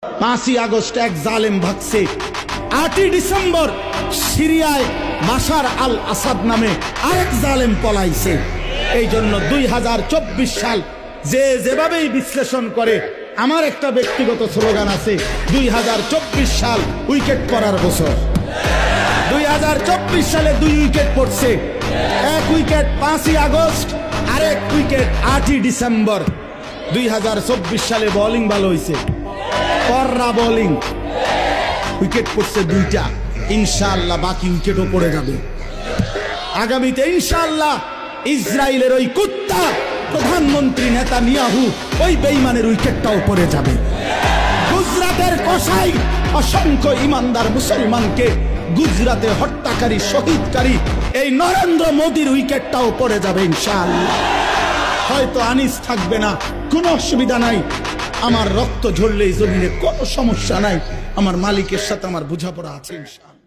5ই August এক জালেম ভাগছে। 8ই December সিরিয়ায় বাশার আল আসাদ নামে আরেক জালেম পলাইছে। এই জন্য 2024 সাল যে যেভাবেই বিশ্লেষণ করে, আমার একটা ব্যক্তিগত স্লোগান আছে, 2024 সাল উইকেট পড়ার বছর। 2024 সালে 2 উইকেট পড়ছে। এক উইকেট 5ই আগস্ট, আরেক উইকেট 8ই ডিসেম্বর। 2024 সালে বোলিং ভালো হয়েছে, কররা বোলিং, উইকেট পড়ছে 2টা। ইনশাআল্লাহ বাকি উইকেটও পড়ে যাবে আগামীতে ইনশাআল্লাহ। ইসরায়েলের ওই কুত্তা প্রধানমন্ত্রী নেতানিয়াহু, ওই বেঈমানের উইকেটটাও পড়ে যাবে। গুজরাটের কসাই অসংখ্য ইমানদার মুসলমানকে গুজরাতে হত্যাকারী, শহীদকারী এই নরেন্দ্র মোদীর উইকেটটাও পড়ে যাবে ইনশাআল্লাহ। হয়তো আনিস থাকবে না, কোনো অসুবিধা নাই। আমার রক্ত ঝরলেই জমিনে কোনো সমস্যা নাই। আমার মালিকের সাথে আমার বোঝাপড়া আছে ইনশাআল্লাহ।